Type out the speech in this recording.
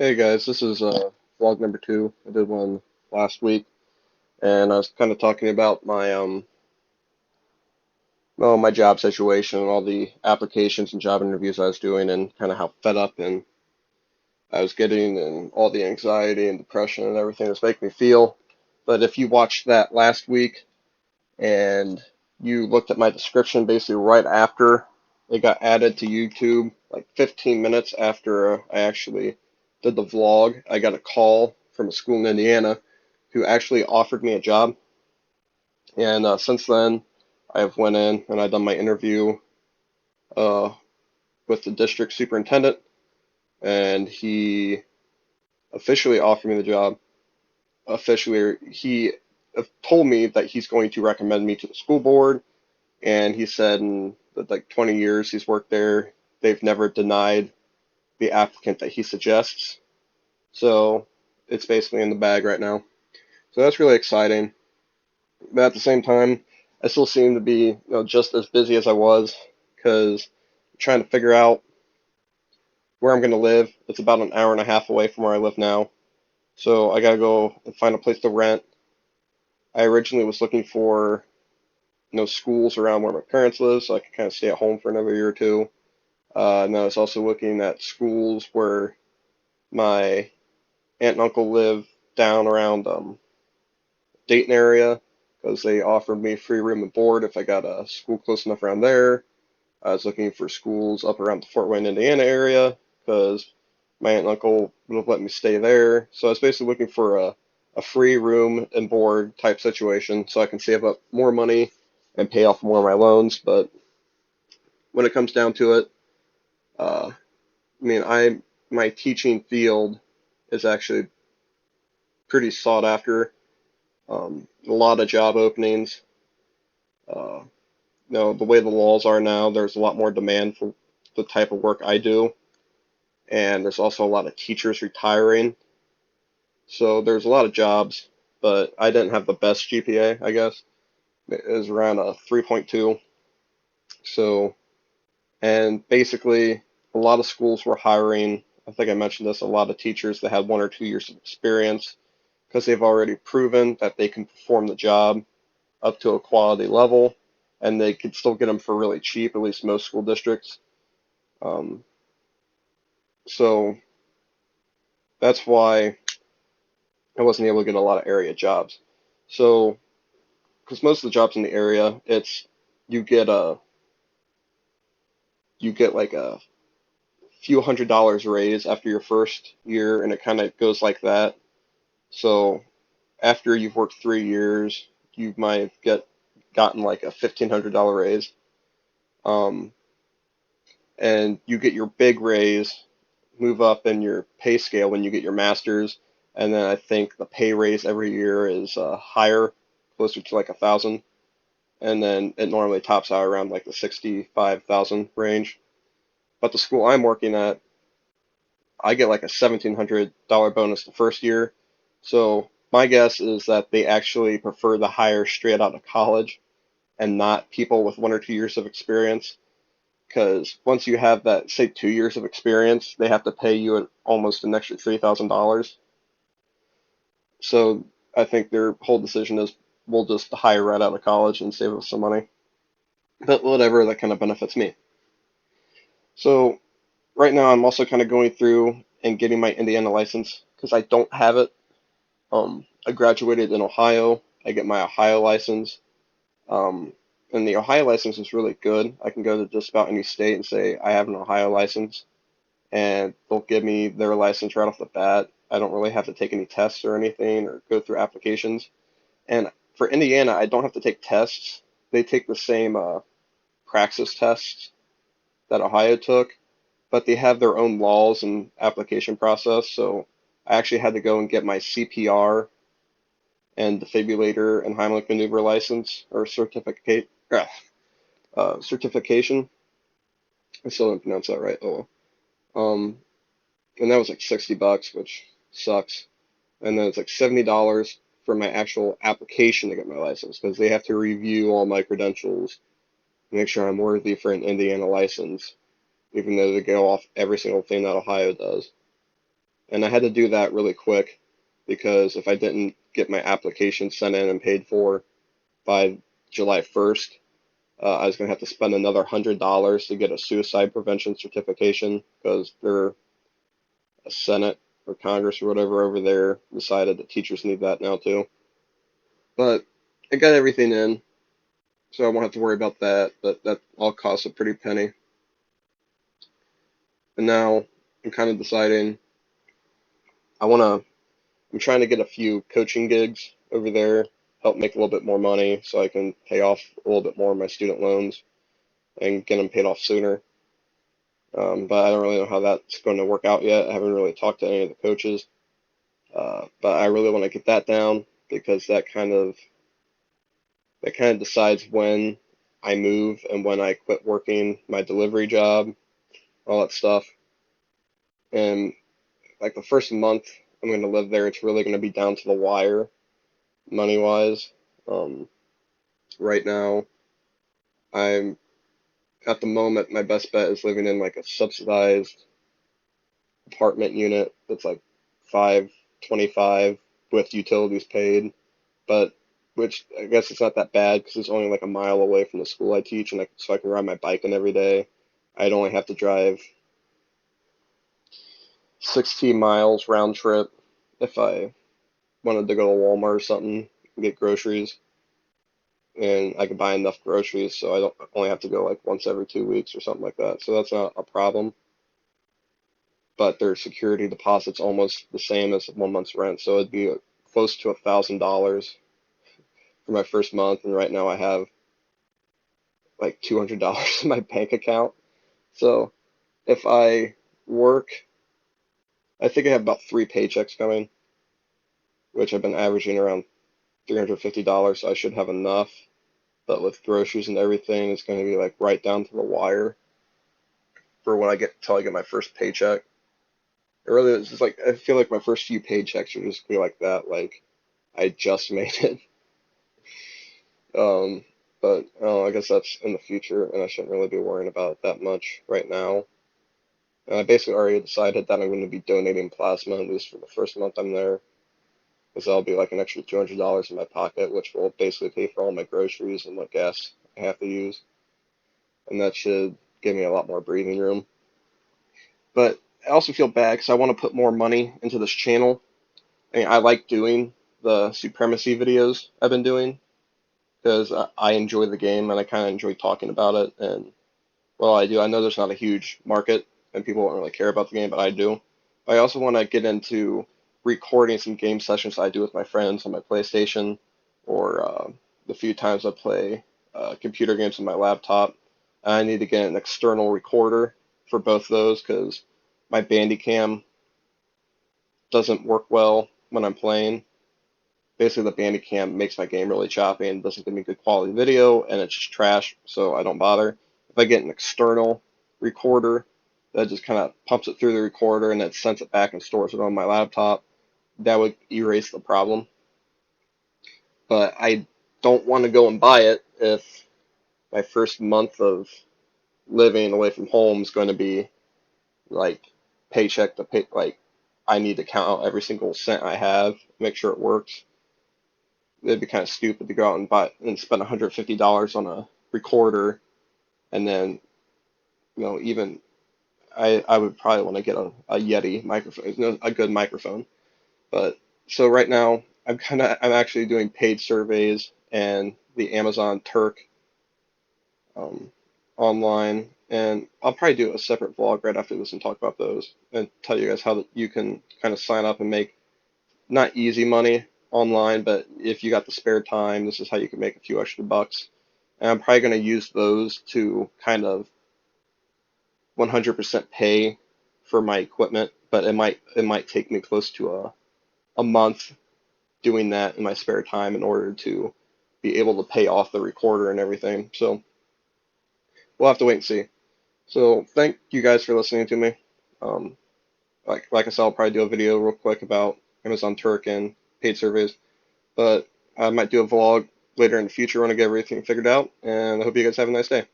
Hey guys, this is vlog number two. I did one last week, and I was kind of talking about my job situation and all the applications and job interviews I was doing, and kind of how fed up and I was getting, and all the anxiety and depression and everything it was making me feel. But if you watched that last week and you looked at my description, basically right after it got added to YouTube, like 15 minutes after I actually did the vlog, I got a call from a school in Indiana who actually offered me a job. And since then, I've went in and I've done my interview uh, with the district superintendent, and he officially offered me the job. Officially, he told me that he's going to recommend me to the school board, and he said in the, like 20 years he's worked there, they've never denied the applicant that he suggests. So it's basically in the bag right now. So that's really exciting. But at the same time, I still seem to be, just as busy as I was because I'm trying to figure out where I'm going to live. It's about an hour and a half away from where I live now. So I got to go and find a place to rent. I originally was looking for, schools around where my parents live so I could kind of stay at home for another year or two. And I was also looking at schools where my aunt and uncle live down around Dayton area because they offered me free room and board if I got a school close enough around there. I was looking for schools up around the Fort Wayne, Indiana area because my aunt and uncle would have let me stay there. So I was basically looking for a free room and board type situation so I can save up more money and pay off more of my loans. But when it comes down to it, I mean, my teaching field is actually pretty sought after. A lot of job openings. Uh, the way the laws are now, there's a lot more demand for the type of work I do, and there's also a lot of teachers retiring. So there's a lot of jobs, but I didn't have the best GPA, I guess. It was around a 3.2. So, and basically, a lot of schools were hiring, I think I mentioned this, a lot of teachers that had 1 or 2 years of experience because they've already proven that they can perform the job up to a quality level, and they could still get them for really cheap, at least most school districts. Um, so that's why I wasn't able to get a lot of area jobs. So, because most of the jobs in the area, it's you get a you get like a few $100s raise after your first year, and it kind of goes like that. So after you've worked 3 years, you might get gotten like a $1,500 raise. Um, and you get your big raise, move up in your pay scale when you get your master's, and then I think the pay raise every year is higher, closer to like 1,000, and then it normally tops out around like the 65,000 range. But the school I'm working at, I get like a $1,700 bonus the first year. So my guess is that they actually prefer the hire straight out of college and not people with 1 or 2 years of experience. Because once you have that, say, 2 years of experience, they have to pay you almost an extra $3,000. So I think their whole decision is we'll just hire right out of college and save us some money. But whatever, that kind of benefits me. So right now I'm also kind of going through and getting my Indiana license because I don't have it. I graduated in Ohio. I get my Ohio license. Um, and the Ohio license is really good. I can go to just about any state and say I have an Ohio license, and they'll give me their license right off the bat. I don't really have to take any tests or anything or go through applications. And for Indiana, I don't have to take tests. They take the same praxis tests that Ohio took, but they have their own laws and application process. So I actually had to go and get my CPR and defibrillator and Heimlich maneuver license or certification. I still didn't pronounce that right. Oh, um, and that was like $60, which sucks. And then it's like $70 for my actual application to get my license because they have to review all my credentials, make sure I'm worthy for an Indiana license, even though they go off every single thing that Ohio does. And I had to do that really quick because if I didn't get my application sent in and paid for by July 1st, I was going to have to spend another $100 to get a suicide prevention certification because their Senate or Congress or whatever over there decided that teachers need that now too. But I got everything in, so I won't have to worry about that. But that all costs a pretty penny. And now I'm kind of deciding I want to. I'm trying to get a few coaching gigs over there, help make a little bit more money so I can pay off a little bit more of my student loans and get them paid off sooner. But I don't really know how that's going to work out yet. I haven't really talked to any of the coaches. But I really want to get that down because that kind of decides when I move and when I quit working my delivery job, all that stuff. And like the first month I'm going to live there, it's really going to be down to the wire, money wise. Um, right now, I'm at the moment my best bet is living in like a subsidized apartment unit that's like 525 with utilities paid, but which I guess it's not that bad because it's only like a mile away from the school I teach, and so I can ride my bike in every day. I'd only have to drive 16 miles round trip if I wanted to go to Walmart or something and get groceries, and I could buy enough groceries so I don't only have to go like once every 2 weeks or something like that. So that's not a problem. But their security deposit's almost the same as 1 month's rent, so it'd be close to $1,000 for my first month, and right now I have like $200 in my bank account. So if I work, I think I have about 3 paychecks coming, which I've been averaging around $350, so I should have enough. But with groceries and everything, it's going to be like right down to the wire for when I get till I get my first paycheck. It really is just like I feel like my first few paychecks are just be like that, like I just made it. Um, but I guess that's in the future, and I shouldn't really be worrying about it that much right now. And I basically already decided that I'm going to be donating plasma at least for the first month I'm there, because that'll be like an extra $200 in my pocket, which will basically pay for all my groceries and what gas I have to use, and that should give me a lot more breathing room. But I also feel bad because I want to put more money into this channel. I mean, I like doing the supremacy videos I've been doing because I enjoy the game and I kind of enjoy talking about it. And well, I do. I know there's not a huge market and people don't really care about the game, but I do. But I also want to get into recording some game sessions I do with my friends on my PlayStation or the few times I play computer games on my laptop. I need to get an external recorder for both those because my Bandicam doesn't work well when I'm playing. Basically, the Bandicam makes my game really choppy and doesn't give me good quality video, and it's just trash, so I don't bother. If I get an external recorder that just kind of pumps it through the recorder and then sends it back and stores it on my laptop, that would erase the problem. But I don't want to go and buy it if my first month of living away from home is going to be like paycheck to pay. Like I need to count out every single cent I have, make sure it works. It'd be kind of stupid to go out and buy and spend $150 on a recorder, and then even I would probably want to get a Yeti microphone, a good microphone. But so right now I'm actually doing paid surveys and the Amazon Turk um, online, and I'll probably do a separate vlog right after this and talk about those and tell you guys how you can kind of sign up and make not easy money online, but if you got the spare time, this is how you can make a few extra bucks. And I'm probably going to use those to kind of 100% pay for my equipment, but it might take me close to a month doing that in my spare time in order to be able to pay off the recorder and everything. So we'll have to wait and see. So thank you guys for listening to me. Um, like I said, I'll probably do a video real quick about Amazon Turk and paid surveys, but I might do a vlog later in the future when I get everything figured out. And I hope you guys have a nice day.